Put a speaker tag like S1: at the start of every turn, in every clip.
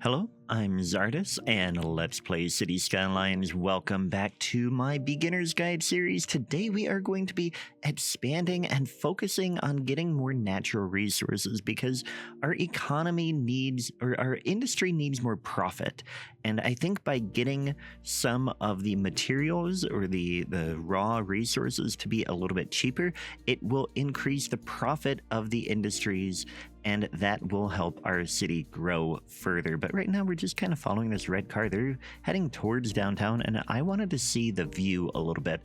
S1: Hello, I'm Czardus, and let's play City Skylines. Welcome back to my Beginner's Guide series. Today we are going to be expanding and focusing on getting more natural resources because our economy needs, or our industry needs more profit. And I think by getting some of the materials or the raw resources to be a little bit cheaper, it will increase the profit of the industries, and that will help our city grow further. But right now we're just kind of following this red car. They're heading towards downtown, and I wanted to see the view a little bit.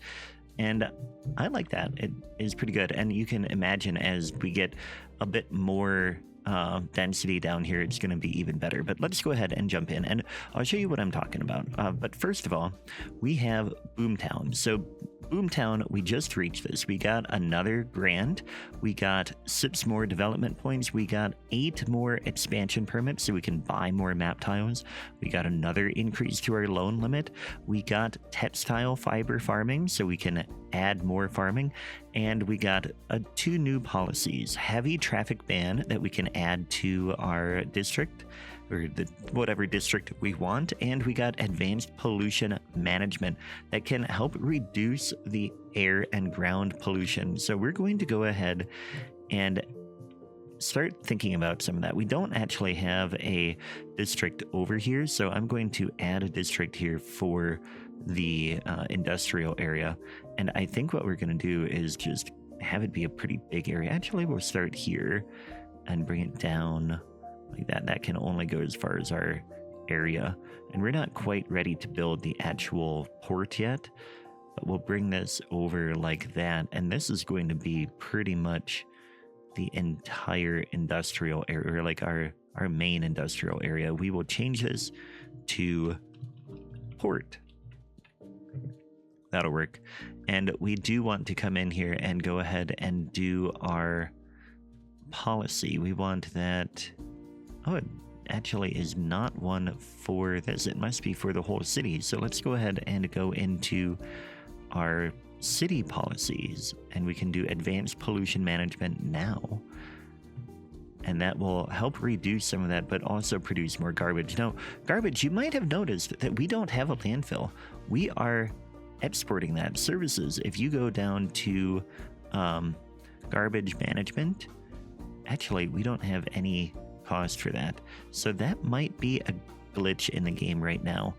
S1: And I like that. It is pretty good. And you can imagine as we get a bit more density down here, it's going to be even better. But let's go ahead and jump in, and I'll show you what I'm talking about. But first of all, we have Boomtown. So Boomtown, we just reached this. We got another grant. We got 6 more development points. We got 8 more expansion permits so we can buy more map tiles. We got another increase to our loan limit. We got textile fiber farming so we can add more farming. And we got 2 new policies: heavy traffic ban that we can add to our district, or whatever district we want, and we got advanced pollution management that can help reduce the air and ground pollution. So we're going to go ahead and start thinking about some of that. We don't actually have a district over here, so I'm going to add a district here for the industrial area. And I think what we're going to do is just have it be a pretty big area. Actually, we'll start here and bring it down like that. That can only go as far as our area, and we're not quite ready to build the actual port yet, but we'll bring this over like that, and this is going to be pretty much the entire industrial area, or like our main industrial area. We will change this to port. That'll work. And we do want to come in here and go ahead and do our policy. We want that. Oh, it actually is not one for this. It must be for the whole city. So let's go ahead and go into our city policies, and we can do advanced pollution management now. And that will help reduce some of that, but also produce more garbage. Now, garbage, you might have noticed that we don't have a landfill. We are exporting that services. If you go down to garbage management, actually, we don't have any cost for that. So that might be a glitch in the game right now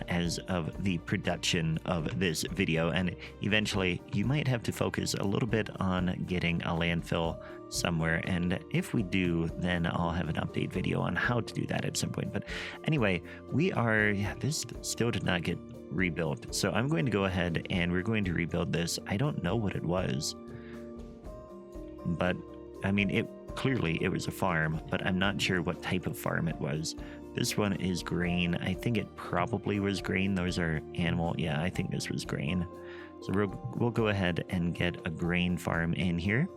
S1: as of the production of this video, and eventually you might have to focus a little bit on getting a landfill somewhere, and if we do, then I'll have an update video on how to do that at some point. But anyway, this still did not get rebuilt, so I'm going to go ahead and we're going to rebuild this. I don't know what it was, but I mean, clearly it was a farm, but I'm not sure what type of farm it was. This one is grain. I think it probably was grain. Those are animal. Yeah, I think this was grain. So we'll go ahead and get a grain farm in here.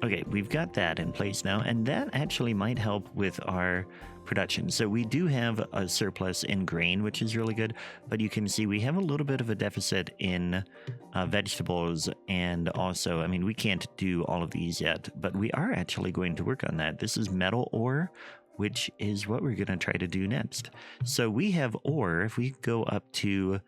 S1: Okay, we've got that in place now, and that actually might help with our production. So we do have a surplus in grain, which is really good, but you can see we have a little bit of a deficit in vegetables, and also, I mean, we can't do all of these yet, but we are actually going to work on that. This is metal ore, which is what we're going to try to do next. So we have ore. If we go up to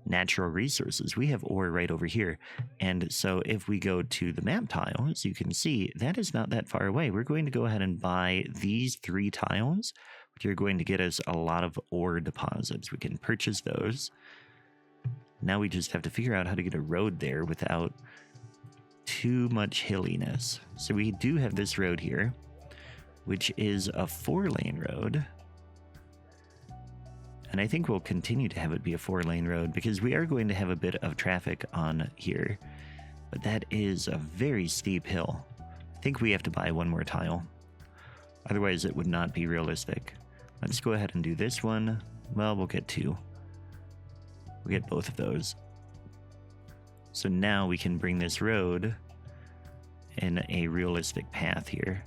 S1: natural resources, we have ore right over here. And so if we go to the map tiles, you can see that is not that far away. We're going to go ahead and buy these 3 tiles, which are going to get us a lot of ore deposits. We can purchase those. Now we just have to figure out how to get a road there without too much hilliness. So we do have this road here, which is a 4-lane road. And I think we'll continue to have it be a 4-lane road because we are going to have a bit of traffic on here. But that is a very steep hill. I think we have to buy 1 more tile. Otherwise, it would not be realistic. Let's go ahead and do this one. Well, we'll get 2. We'll get both of those. So now we can bring this road in a realistic path here.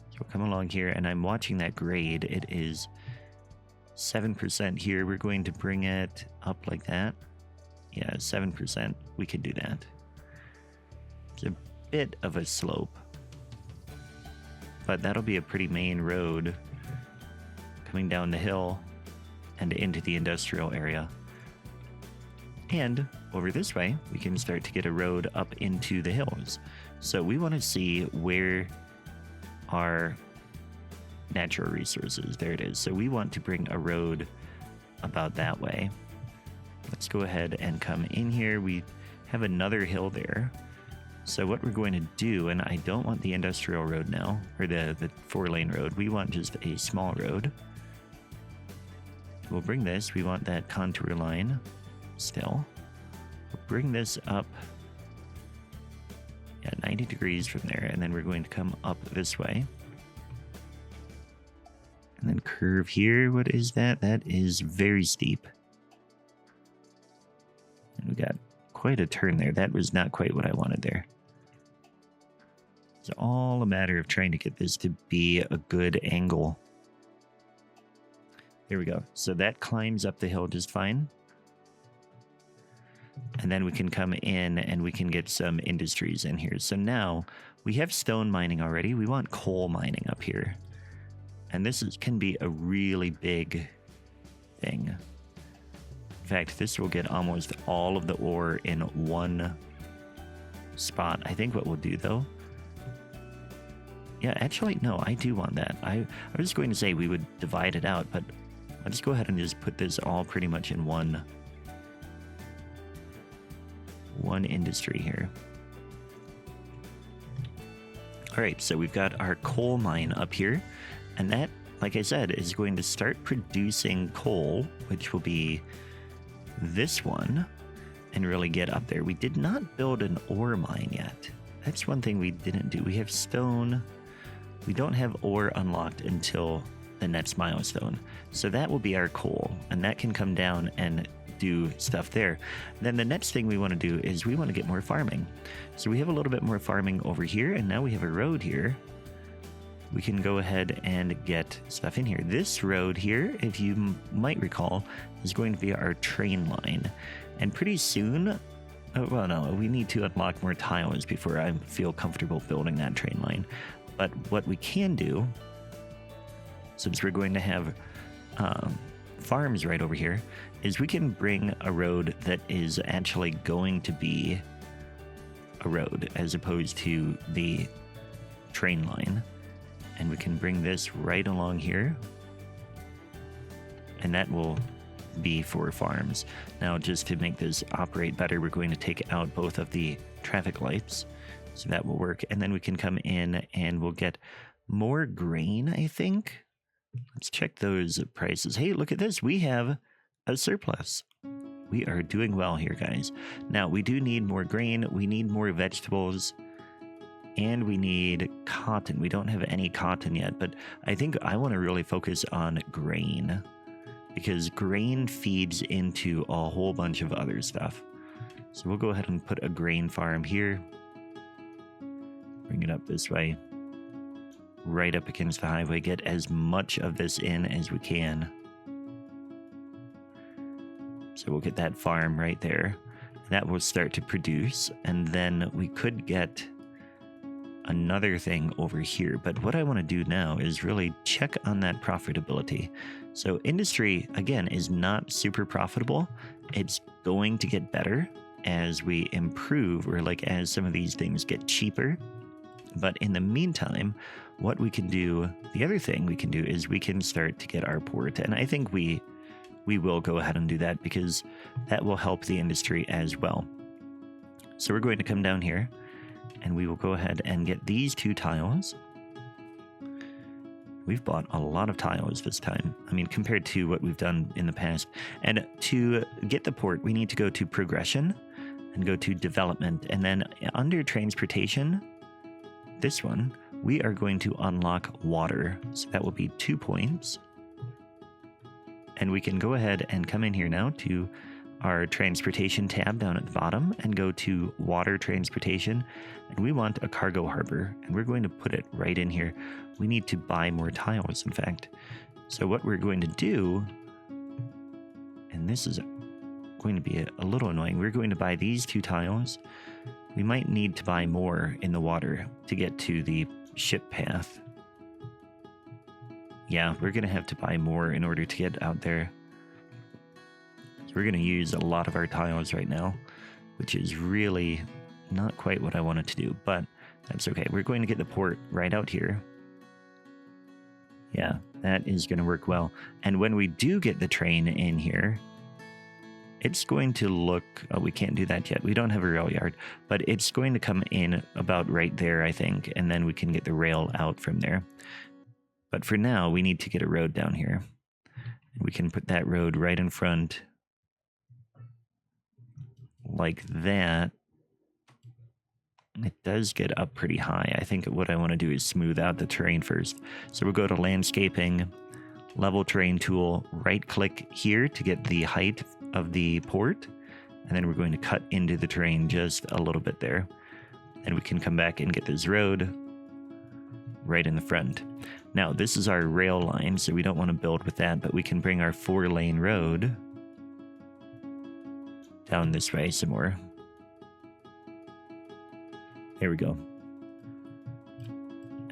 S1: So we'll come along here, and I'm watching that grade. It is 7% here. We're going to bring it up like that. Yeah, 7%. We could do that. It's a bit of a slope. but that'll be a pretty main road coming down the hill and into the industrial area. And over this way, we can start to get a road up into the hills. So we want to see where our natural resources, there it is. So we want to bring a road about that way. Let's go ahead and come in here. We have another hill there. So what we're going to do, and I don't want the industrial road now, or the 4-lane road. We want just a small road. We'll bring this. We want that contour line still. We'll bring this up 90 degrees from there, and then we're going to come up this way. And then curve here. What is that? That is very steep. And we got quite a turn there. That was not quite what I wanted there. It's all a matter of trying to get this to be a good angle. There we go. So that climbs up the hill just fine. And then we can come in and we can get some industries in here. So now we have stone mining already. We want coal mining up here. And this can be a really big thing. In fact, this will get almost all of the ore in one spot. I think what we'll do though. Yeah, actually, no, I do want that. I was going to say we would divide it out, but I'll just go ahead and just put this all pretty much in one industry here. All right, so we've got our coal mine up here, and that, like I said, is going to start producing coal, which will be this one, and really get up there. We did not build an ore mine yet. That's one thing we didn't do. We have stone. We don't have ore unlocked until the next milestone. So that will be our coal, and that can come down and do stuff there. Then the next thing we want to do is we want to get more farming. So we have a little bit more farming over here, and now we have a road here. We can go ahead and get stuff in here. This road here, if you might recall, is going to be our train line. And pretty soon, well, no, we need to unlock more tiles before I feel comfortable building that train line. But what we can do, since we're going to have farms right over here, is we can bring a road that is actually going to be a road as opposed to the train line. And we can bring this right along here, and that will be for farms. Now, just to make this operate better, we're going to take out both of the traffic lights, so that will work. And then we can come in and we'll get more grain, I think. Let's check those prices. Hey, look at this. We have a surplus. We are doing well here, guys. Now, we do need more grain. We need more vegetables. And we need cotton. We don't have any cotton yet, but I think I want to really focus on grain, because grain feeds into a whole bunch of other stuff. So we'll go ahead and put a grain farm here. Bring it up this way. Right up against the highway. Get as much of this in as we can. So we'll get that farm right there. That will start to produce. And then we could get another thing over here. But what I want to do now is really check on that profitability. So industry, again, is not super profitable. It's going to get better as we improve, or like as some of these things get cheaper. But in the meantime, what we can do, the other thing we can do is we can start to get our port. And I think we will go ahead and do that, because that will help the industry as well. So we're going to come down here, and we will go ahead and get these 2 tiles. We've bought a lot of tiles this time. I mean, compared to what we've done in the past. And to get the port, we need to go to progression and go to development. And then under transportation, this one, we are going to unlock water. So that will be 2 points. And we can go ahead and come in here now to our transportation tab down at the bottom and go to water transportation. And we want a cargo harbor, and we're going to put it right in here. We need to buy more tiles, in fact. So what we're going to do, and this is going to be a little annoying, we're going to buy these 2 tiles. We might need to buy more in the water to get to the ship path. yeah, we're going to have to buy more in order to get out there. So we're going to use a lot of our tiles right now, which is really not quite what I wanted to do, but that's okay. We're going to get the port right out here. Yeah, that is going to work well. And when we do get the train in here, it's going to look... Oh, we can't do that yet. We don't have a rail yard, but it's going to come in about right there, I think, and then we can get the rail out from there. But for now, we need to get a road down here. We can put that road right in front like that. It does get up pretty high. I think what I want to do is smooth out the terrain first. So we'll go to landscaping, level terrain tool, right click here to get the height of the port. And then we're going to cut into the terrain just a little bit there. And we can come back and get this road right in the front. Now this is our rail line, so we don't want to build with that, but we can bring our 4-lane road down this way some more. There we go.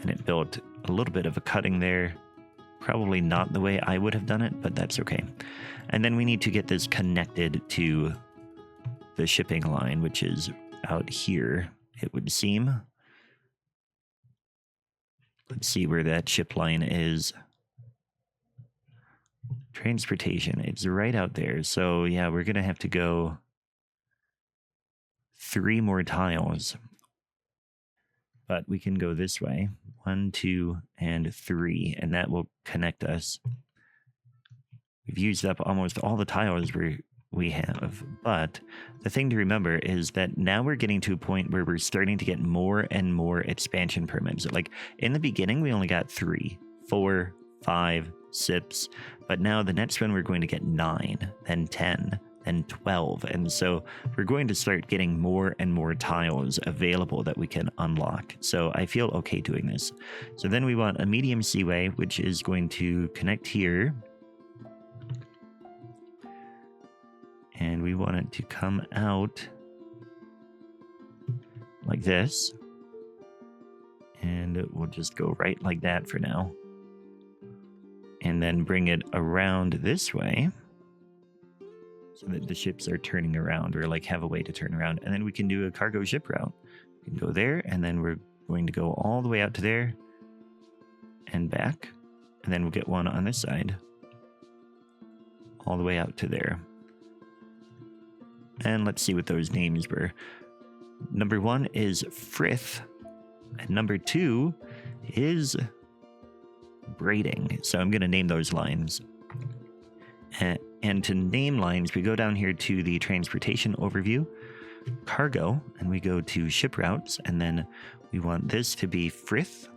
S1: And it built a little bit of a cutting there. Probably not the way I would have done it, but that's okay. And then we need to get this connected to the shipping line, which is out here, it would seem. Let's see where that ship line is. Transportation, it's right out there. So yeah, we're going to have to go 3 more tiles. But we can go this way, 1, 2, and 3, and that will connect us. We've used up almost all the tiles we have, but the thing to remember is that now we're getting to a point where we're starting to get more and more expansion permits. Like in the beginning, we only got 3, 4, 5, 6, but now the next one we're going to get 9, then 10, and 12, and so we're going to start getting more and more tiles available that we can unlock. So I feel okay doing this. So then we want a medium seaway, which is going to connect here, and we want it to come out like this, and we'll just go right like that for now, and then bring it around this way so that the ships are turning around, or like have a way to turn around. And then we can do a cargo ship route. We can go there, and then we're going to go all the way out to there and back. And then we'll get one on this side all the way out to there. And let's see what those names were. Number 1 is Frith, and number 2 is Braiding. So I'm going to name those lines. And to name lines, we go down here to the transportation overview, cargo, and we go to ship routes, and then we want this to be Frith.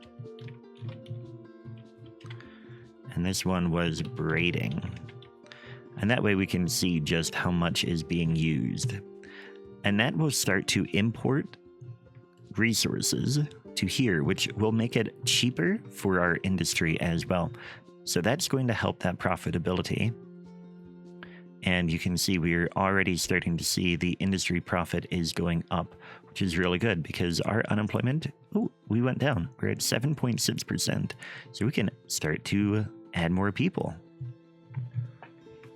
S1: And this one was Braiding. And that way we can see just how much is being used. And that will start to import resources to here, which will make it cheaper for our industry as well. So that's going to help that profitability. And you can see we're already starting to see the industry profit is going up, which is really good because our unemployment, we went down. We're at 7.6%. So we can start to add more people.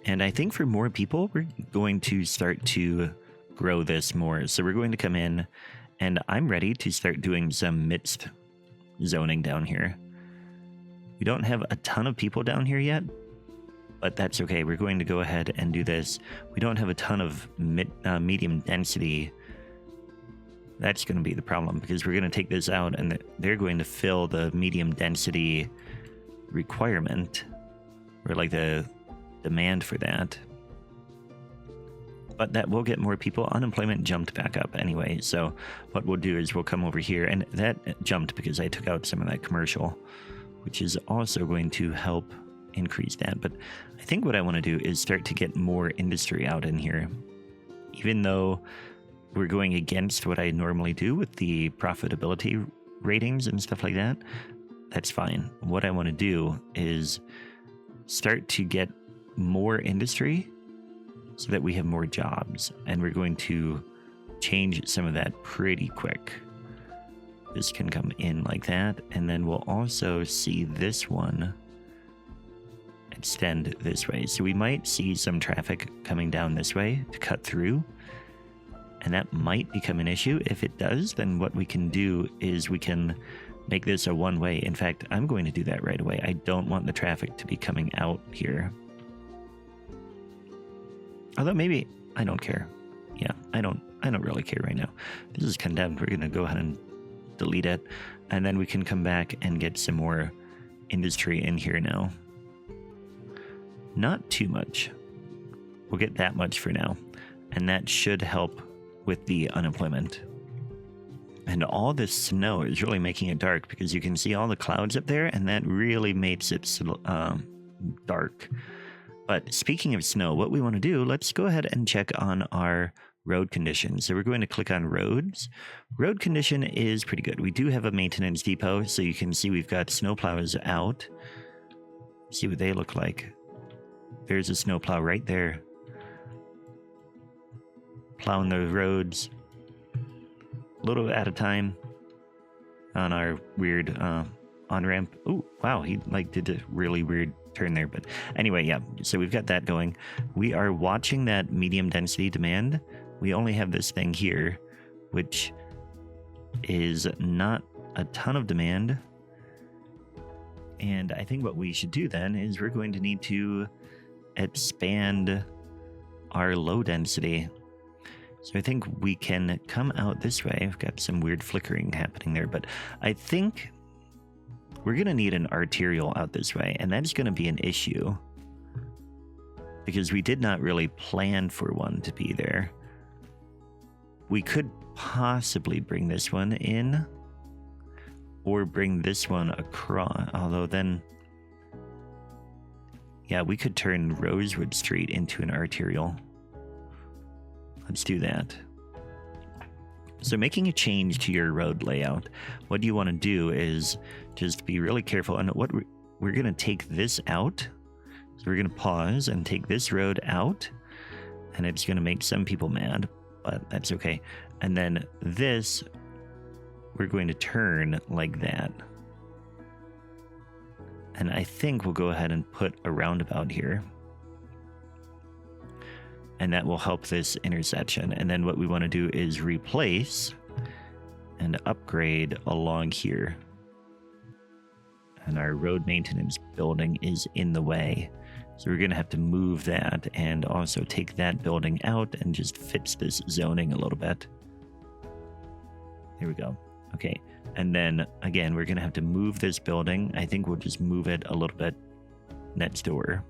S1: And I think for more people, we're going to start to grow this more. So we're going to come in, and I'm ready to start doing some mixed zoning down here. We don't have a ton of people down here yet, but that's okay. We're going to go ahead and do this. We don't have a ton of medium density. That's going to be the problem because we're going to take this out and they're going to fill the medium density requirement, or like the demand for that. But that will get more people. Unemployment jumped back up anyway. So what we'll do is we'll come over here, and that jumped because I took out some of that commercial, which is also going to help increase that. But I think what I want to do is start to get more industry out in here. Even though we're going against what I normally do with the profitability ratings and stuff like that, that's fine. What I want to do is start to get more industry so that we have more jobs, and we're going to change some of that pretty quick. This can come in like that, and then we'll also see this one extend this way. So we might see some traffic coming down this way to cut through. And that might become an issue. If it does, then what we can do is we can make this a one-way. In fact, I'm going to do that right away. I don't want the traffic to be coming out here. Although maybe I don't care. Yeah, I don't really care right now. This is condemned. We're going to go ahead and delete it. And then we can come back and get some more industry in here now. Not too much. We'll get that much for now. And that should help with the unemployment. And all this snow is really making it dark because you can see all the clouds up there, and that really makes it dark. But speaking of snow, what we want to do, let's go ahead and check on our road condition. So we're going to click on roads. Road condition is pretty good. We do have a maintenance depot, so you can see we've got snow plows out. See what they look like. There's a snow plow right there, plowing the roads a little at a time on our weird on-ramp. Oh, wow, he like did a really weird turn there. But anyway, yeah, so we've got that going. We are watching that medium density demand. We only have this thing here, which is not a ton of demand. And I think what we should do then is we're going to need to expand our low density. So I think we can come out this way. I've got some weird flickering happening there, but I think we're going to need an arterial out this way, and that's going to be an issue because we did not really plan for one to be there. We could possibly bring this one in or bring this one across, although then, yeah, we could turn Rosewood Street into an arterial. Let's do that. So making a change to your road layout, what you want to do is just be really careful. And what we're going to take this out. So we're going to pause and take this road out. And it's going to make some people mad, but that's okay. And then this, we're going to turn like that. And I think we'll go ahead and put a roundabout here. And that will help this intersection. And then what we want to do is replace and upgrade along here. And our road maintenance building is in the way. So we're going to have to move that and also take that building out and just fix this zoning a little bit. There we go. Okay. And then again, we're going to have to move this building. I think we'll just move it a little bit next door.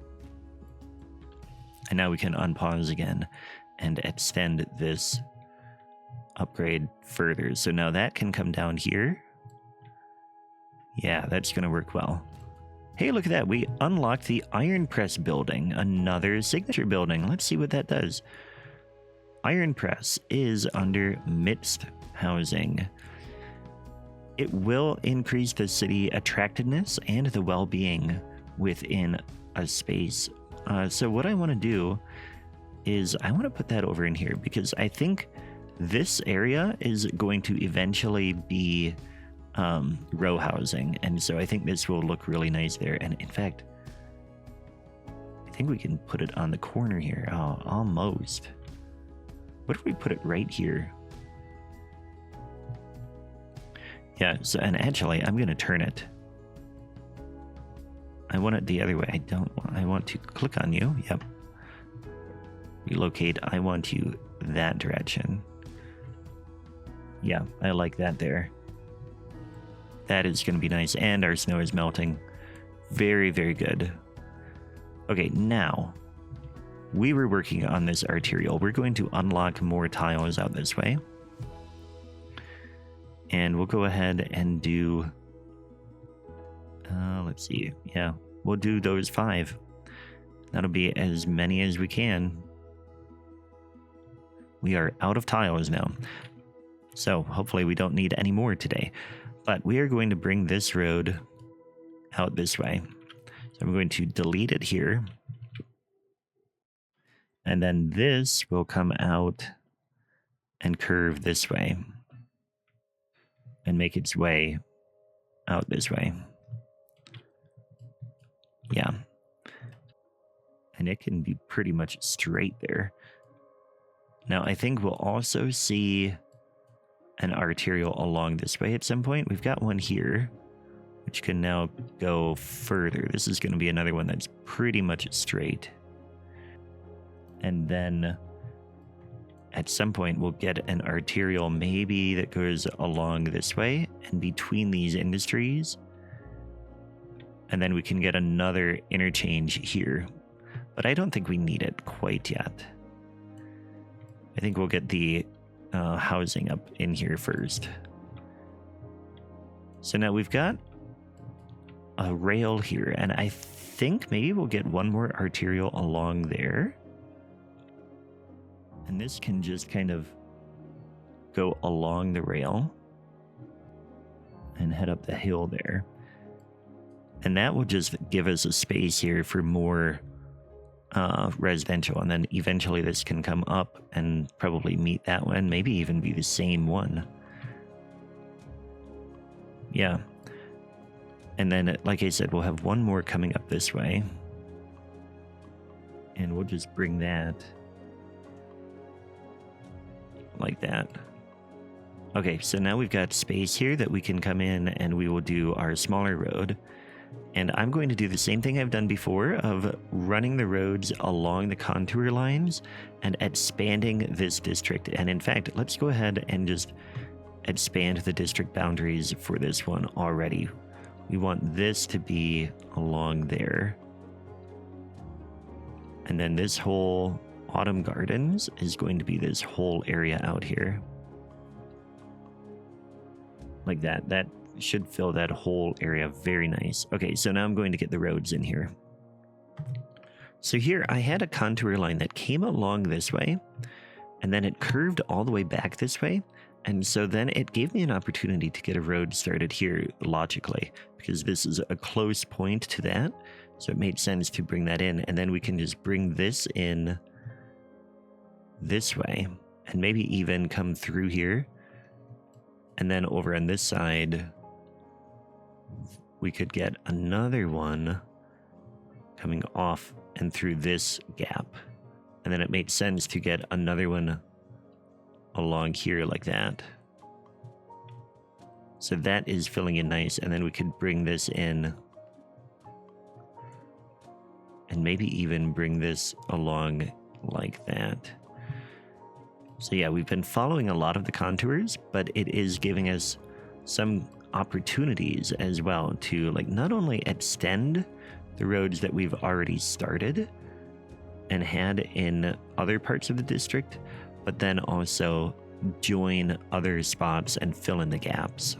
S1: And now we can unpause again and extend this upgrade further. So now that can come down here. Yeah, that's going to work well. Hey, look at that. We unlocked the Iron Press building, another signature building. Let's see what that does. Iron Press is under mixed housing. It will increase the city attractiveness and the well-being within a space. So what I want to do is I want to put that over in here because I think this area is going to eventually be row housing. And so I think this will look really nice there. And in fact, I think we can put it on the corner here. Oh, almost. What if we put it right here? Yeah, so, and actually, I'm going to turn it. I want it the other way. I want to click on you. Yep. Relocate. I want you that direction. Yeah, I like that there. That is going to be nice. And our snow is melting. Very, very good. Okay, now we were working on this arterial. We're going to unlock more tiles out this way. And we'll go ahead and do... let's see. Yeah, we'll do those 5. That'll be as many as we can. We are out of tiles now. So hopefully we don't need any more today. But we are going to bring this road out this way. So I'm going to delete it here. And then this will come out and curve this way. And make its way out this way. Yeah. and it can be pretty much straight there. Now, I think we'll also see an arterial along this way at some point. We've got one here, which can now go further. This is going to be another one that's pretty much straight. And then at some point, we'll get an arterial maybe that goes along this way and between these industries. And then we can get another interchange here. But I don't think we need it quite yet. I think we'll get the housing up in here first. So now we've got a rail here, and I think maybe we'll get one more arterial along there. And this can just kind of go along the rail and head up the hill there. And that will just give us a space here for more residential, and then eventually this can come up and probably meet that one, maybe even be the same one. Yeah. And then, like I said, we'll have one more coming up this way, and we'll just bring that like that. Okay, so now we've got space here that we can come in, and we will do our smaller road. And I'm going to do the same thing I've done before of running the roads along the contour lines and expanding this district. And in fact, let's go ahead and just expand the district boundaries for this one already. We want this to be along there. And then this whole Autumn Gardens is going to be this whole area out here. Like that. That should fill that whole area very nice. Okay, so now I'm going to get the roads in here. So here I had a contour line that came along this way, and then it curved all the way back this way. And so then it gave me an opportunity to get a road started here logically, because this is a close point to that. So it made sense to bring that in, and then we can just bring this in this way and maybe even come through here. And then over on this side, we could get another one coming off and through this gap. And then it made sense to get another one along here like that. So that is filling in nice. And then we could bring this in and maybe even bring this along like that. So yeah, we've been following a lot of the contours, but it is giving us some opportunities as well to like not only extend the roads that we've already started and had in other parts of the district, but then also join other spots and fill in the gaps.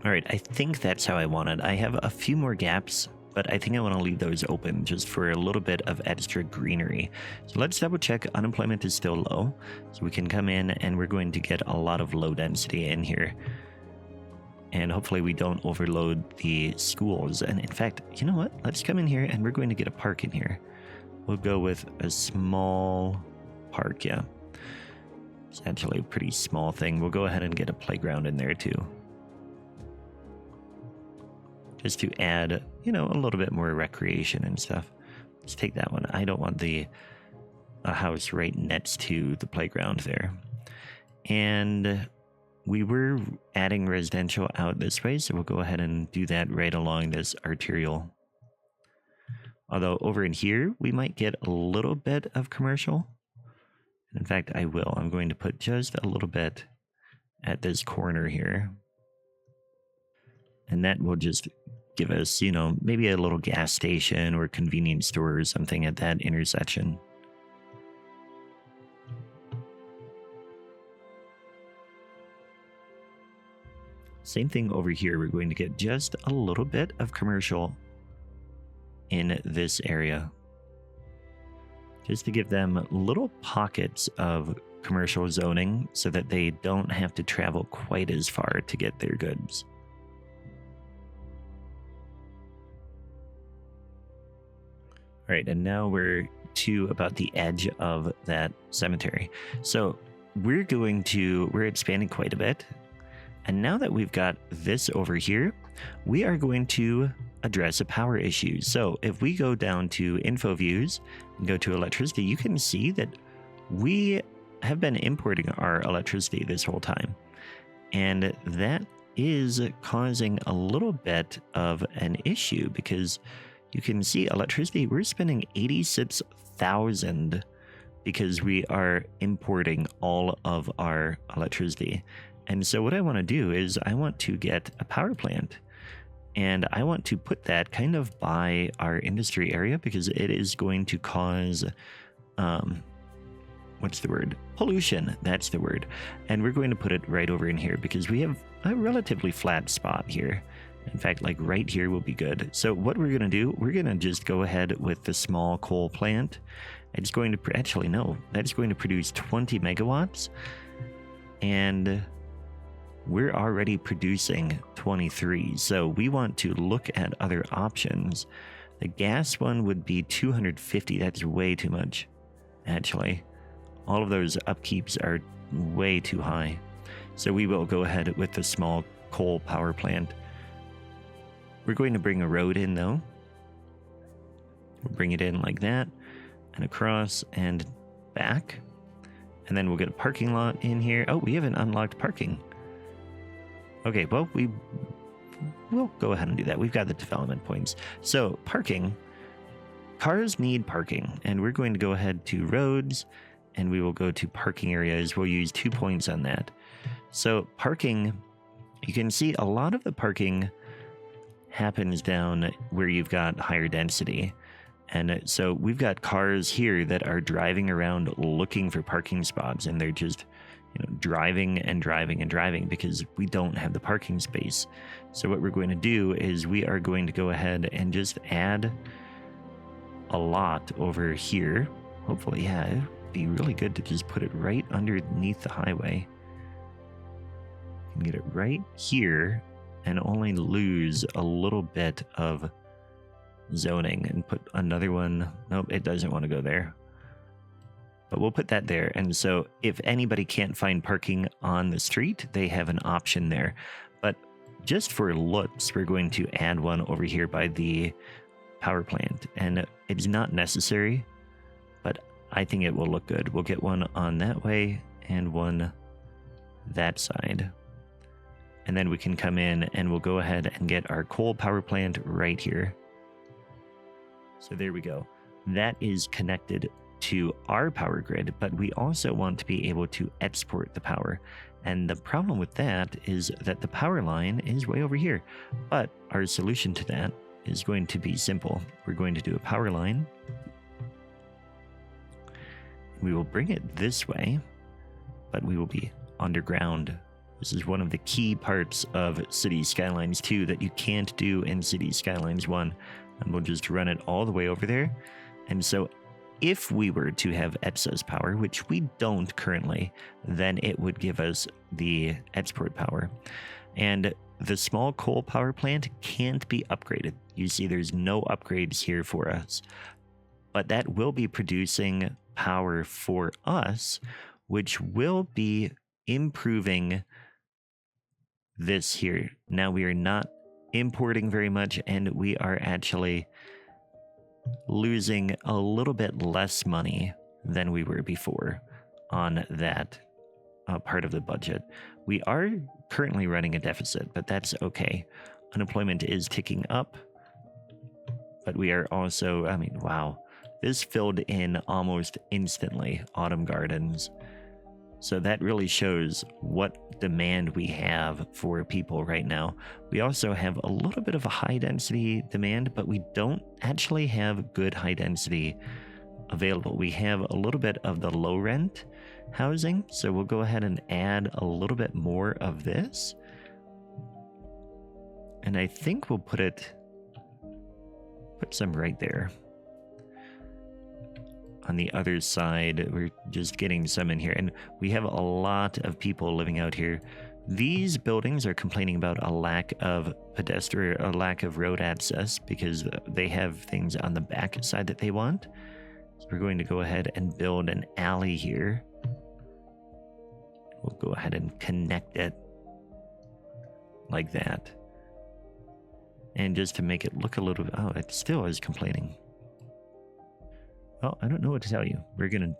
S1: All right, I think that's how I want it. I have a few more gaps, but I think I want to leave those open just for a little bit of extra greenery. So let's double check unemployment is still low. So we can come in and we're going to get a lot of low density in here. And hopefully we don't overload the schools. And in fact, you know what? Let's come in here and we're going to get a park in here. We'll go with a small park, yeah. It's actually a pretty small thing. We'll go ahead and get a playground in there too. Just to add, you know, a little bit more recreation and stuff. Let's take that one. I don't want a house right next to the playground there. And we were adding residential out this way, so we'll go ahead and do that right along this arterial. Although over in here, we might get a little bit of commercial. In fact, I will. I'm going to put just a little bit at this corner here. And that will just give us, you know, maybe a little gas station or convenience store or something at that intersection. Same thing over here. We're going to get just a little bit of commercial in this area, just to give them little pockets of commercial zoning so that they don't have to travel quite as far to get their goods. All right, and now we're to about the edge of that cemetery. So we're expanding quite a bit. And now that we've got this over here, we are going to address a power issue. So if we go down to info views and go to electricity, you can see that we have been importing our electricity this whole time. And that is causing a little bit of an issue because you can see electricity, we're spending 86,000 because we are importing all of our electricity. And so what I want to do is I want to get a power plant, and I want to put that kind of by our industry area because it is going to cause, what's the word? Pollution, that's the word. And we're going to put it right over in here because we have a relatively flat spot here. In fact, like right here will be good. So what we're going to do, we're going to just go ahead with the small coal plant. It's going to, actually no, that's going to produce 20 megawatts. And we're already producing 23. So we want to look at other options. The gas one would be 250. That's way too much, actually. All of those upkeeps are way too high. So we will go ahead with the small coal power plant. We're going to bring a road in though. We'll bring it in like that and across and back. And then we'll get a parking lot in here. Oh, we haven't unlocked parking. Okay, well, we'll go ahead and do that. We've got the development points. So parking, cars need parking, and we're going to go ahead to roads and we will go to parking areas. We'll use 2 points on that. So parking, you can see a lot of the parking happens down where you've got higher density. And so we've got cars here that are driving around looking for parking spots, and they're just, driving and driving and driving because we don't have the parking space. So what we're going to do is we are going to go ahead and just add a lot over here. Hopefully, yeah, it'd be really good to just put it right underneath the highway. And get it right here and only lose a little bit of zoning and put another one. Nope, it doesn't want to go there. But we'll put that there. And so if anybody can't find parking on the street, they have an option there. But just for looks, we're going to add one over here by the power plant. And it's not necessary, but I think it will look good. We'll get one on that way and one that side. And then we can come in and we'll go ahead and get our coal power plant right here. So there we go. That is connected to our power grid, but we also want to be able to export the power. And the problem with that is that the power line is way over here. But our solution to that is going to be simple. We're going to do a power line. We will bring it this way, but we will be underground. This is one of the key parts of Cities Skylines 2 that you can't do in Cities Skylines 1. And we'll just run it all the way over there. And so if we were to have EPSA's power, which we don't currently, then it would give us the export power. And the small coal power plant can't be upgraded. You see there's no upgrades here for us. But that will be producing power for us, which will be improving this here. Now we are not importing very much, and we are actually losing a little bit less money than we were before on that part of the budget. We are currently running a deficit, but that's okay. Unemployment is ticking up, but we are also, wow, this filled in almost instantly, Autumn Gardens. So that really shows what demand we have for people right now. We also have a little bit of a high density demand, but we don't actually have good high density available. We have a little bit of the low rent housing. So we'll go ahead and add a little bit more of this. And I think we'll put some right there. On the other side, we're just getting some in here, and we have a lot of people living out here. These buildings are complaining about a lack of a lack of road access because they have things on the back side that they want. So we're going to go ahead and build an alley here. We'll go ahead and connect it like that. And just to make it look a little... Oh, it still is complaining. Well, I don't know what to tell you. We're going to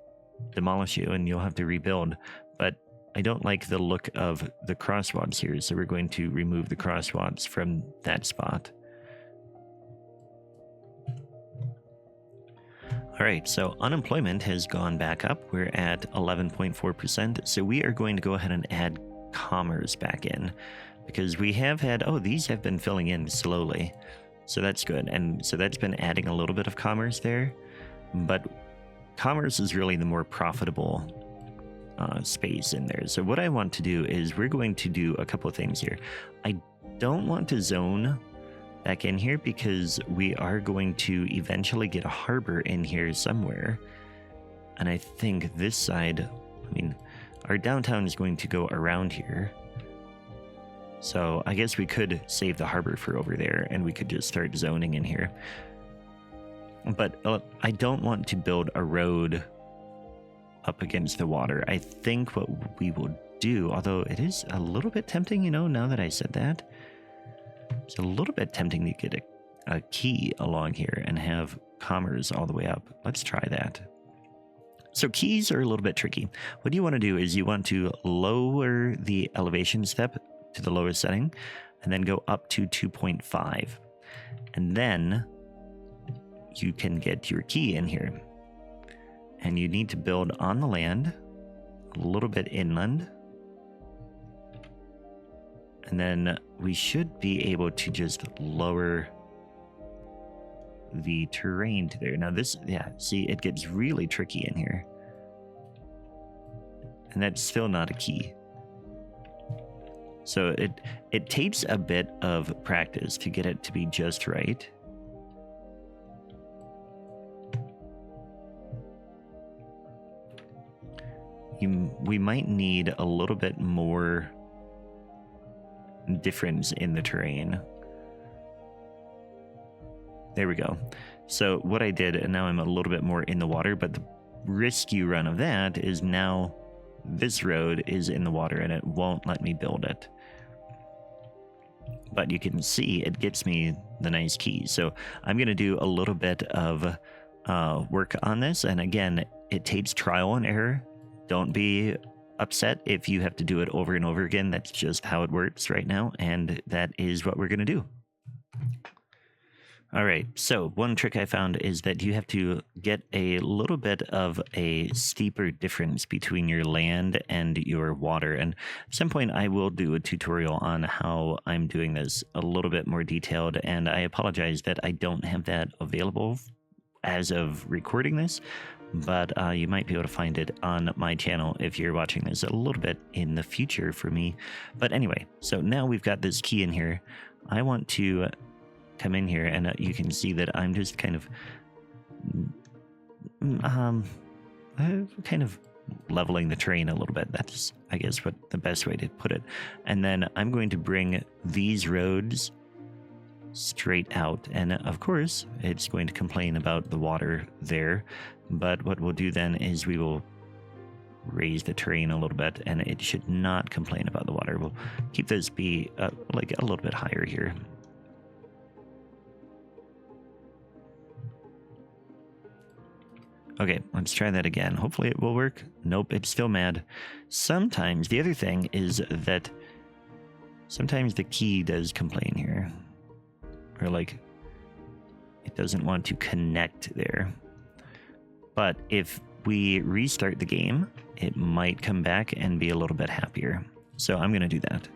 S1: demolish you and you'll have to rebuild. But I don't like the look of the crosswalks here, so we're going to remove the crosswalks from that spot. All right, so unemployment has gone back up. We're at 11.4%. So we are going to go ahead and add commerce back in because we have had, oh, these have been filling in slowly. So that's good. And so that's been adding a little bit of commerce there. But commerce is really the more profitable space in there. So what I want to do is we're going to do a couple of things here. I don't want to zone back in here because we are going to eventually get a harbor in here somewhere. And I think this side, I mean, our downtown is going to go around here. So I guess we could save the harbor for over there and we could just start zoning in here. But I don't want to build a road up against the water. I think what we will do, although it is a little bit tempting, you know, now that I said that, it's a little bit tempting to get a key along here and have commerce all the way up. Let's try that. So keys are a little bit tricky. What you want to do is you want to lower the elevation step to the lowest setting and then go up to 2.5. And then you can get your key in here. And you need to build on the land, a little bit inland. And then we should be able to just lower the terrain to there. Now this, yeah, see, it gets really tricky in here. And that's still not a key. So it takes a bit of practice to get it to be just right. We might need a little bit more difference in the terrain. There we go. So what I did, and now I'm a little bit more in the water, but the risky run of that is now this road is in the water and it won't let me build it. But you can see it gets me the nice key. So I'm going to do a little bit of work on this. And again, it takes trial and error. Don't be upset if you have to do it over and over again. That's just how it works right now. And that is what we're going to do. All right, so one trick I found is that you have to get a little bit of a steeper difference between your land and your water. And at some point I will do a tutorial on how I'm doing this a little bit more detailed. And I apologize that I don't have that available as of recording this, but you might be able to find it on my channel if you're watching this a little bit in the future for me. But anyway, so now we've got this key in here. I want to come in here and you can see that I'm just kind of leveling the terrain a little bit. That's, I guess, what the best way to put it. And then I'm going to bring these roads straight out, and of course it's going to complain about the water there, but what we'll do then is we will raise the terrain a little bit and it should not complain about the water. We'll keep this be like a little bit higher here. Okay, let's try that again. Hopefully it will work. Nope, it's still mad. Sometimes, the other thing is that sometimes the key does complain here. Or like, it doesn't want to connect there. But if we restart the game, it might come back and be a little bit happier. So I'm going to do that.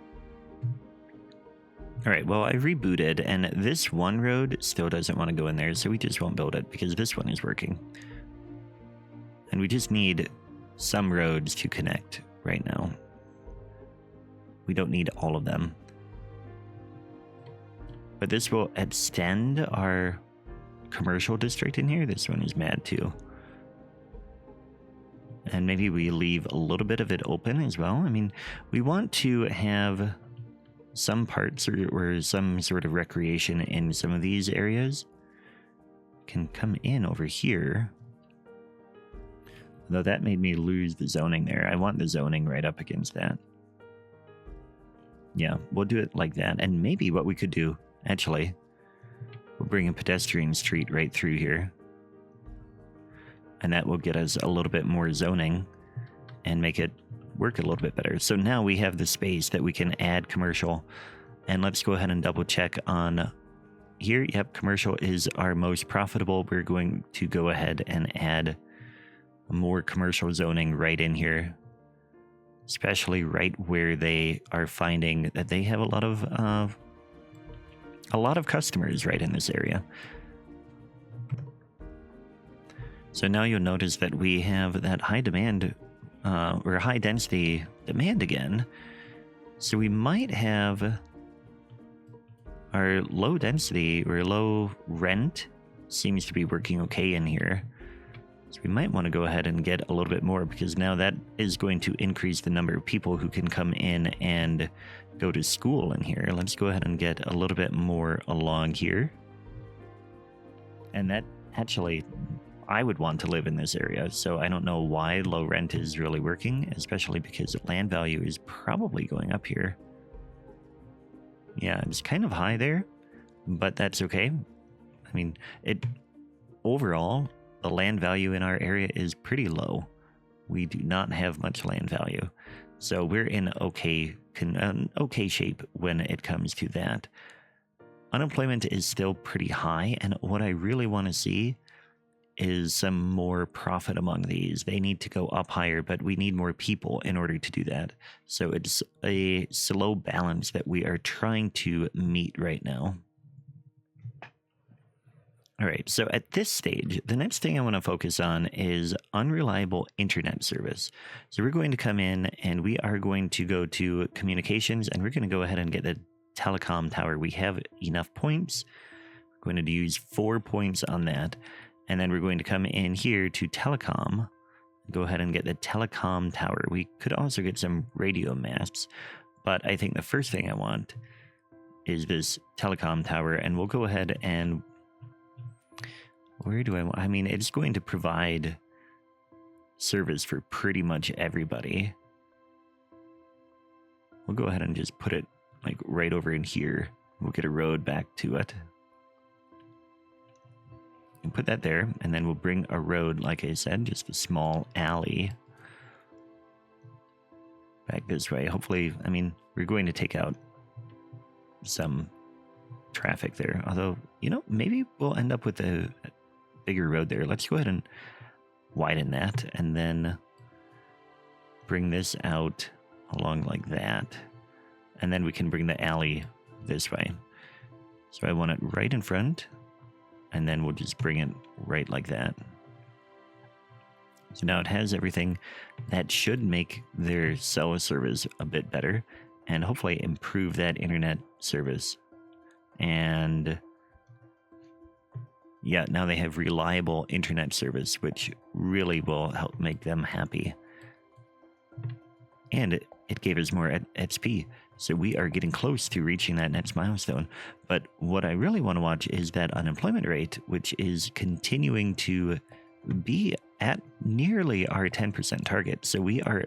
S1: All right, well, I rebooted and this one road still doesn't want to go in there, so we just won't build it because this one is working. And we just need some roads to connect right now. We don't need all of them. But this will extend our commercial district in here. This one is mad too. And maybe we leave a little bit of it open as well. I mean, we want to have some parts or some sort of recreation in some of these areas. Can come in over here. Though that made me lose the zoning there. I want the zoning right up against that. Yeah, we'll do it like that. And maybe what we could do, actually, We'll bring a pedestrian street right through here. And that will get us a little bit more zoning and make it work a little bit better. So now we have the space that we can add commercial. And let's go ahead and double check on here. Yep, commercial is our most profitable. We're going to go ahead and add more commercial zoning right in here, especially right where they are finding that they have a lot of customers right in this area. So now you'll notice that we have that high demand or high density demand again. So we might have our low density or low rent seems to be working okay in here. So we might want to go ahead and get a little bit more, because now that is going to increase the number of people who can come in and go to school in here. Let's go ahead and get a little bit more along here. And that actually, I would want to live in this area, so I don't know why low rent is really working, especially because land value is probably going up here. Yeah, it's kind of high there, but that's okay. I mean, overall, the land value in our area is pretty low. We do not have much land value, so we're in okay shape when it comes to that. Unemployment is still pretty high, and what I really want to see is some more profit among these. They need to go up higher, but we need more people in order to do that. So it's a slow balance that we are trying to meet right now. All right, so at this stage, the next thing I want to focus on is unreliable internet service. So we're going to come in and we are going to go to communications, and we're going to go ahead and get the telecom tower. We have enough points. We're going to use 4 points on that. And then we're going to come in here to telecom, go ahead and get the telecom tower. We could also get some radio masts, but I think the first thing I want is this telecom tower, and we'll go ahead and where do I want? I mean, it's going to provide service for pretty much everybody. We'll go ahead and just put it like right over in here. We'll get a road back to it. And put that there, and then we'll bring a road, like I said, just a small alley back this way. Hopefully, I mean, we're going to take out some traffic there. Although, you know, maybe we'll end up with a bigger road there. Let's go ahead and widen that, and then bring this out along like that. And then we can bring the alley this way. So I want it right in front. And then we'll just bring it right like that. So now it has everything that should make their cell service a bit better and hopefully improve that internet service. And yeah, now they have reliable internet service, which really will help make them happy. And it gave us more XP. So we are getting close to reaching that next milestone. But what I really want to watch is that unemployment rate, which is continuing to be at nearly our 10% target. So we are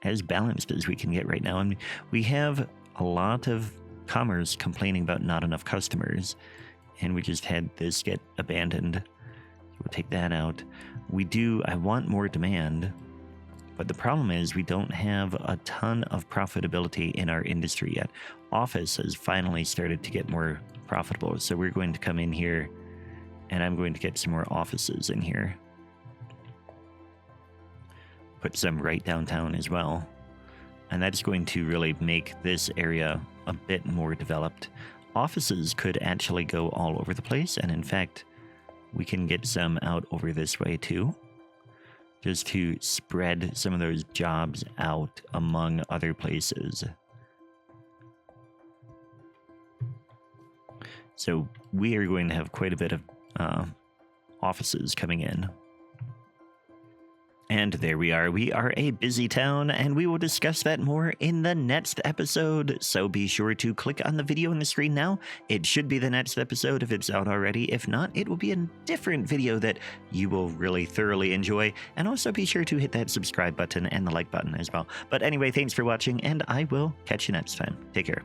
S1: as balanced as we can get right now. And we have a lot of commerce complaining about not enough customers. And we just had this get abandoned. We'll take that out. I want more demand. But the problem is we don't have a ton of profitability in our industry yet. Office has finally started to get more profitable. So we're going to come in here and I'm going to get some more offices in here. Put some right downtown as well. And that's going to really make this area a bit more developed. Offices could actually go all over the place. And in fact, we can get some out over this way too, just to spread some of those jobs out among other places. So we are going to have quite a bit of offices coming in. And there we are. We are a busy town, and we will discuss that more in the next episode. So be sure to click on the video on the screen now. It should be the next episode if it's out already. If not, it will be a different video that you will really thoroughly enjoy. And also be sure to hit that subscribe button and the like button as well. But anyway, thanks for watching, and I will catch you next time. Take care.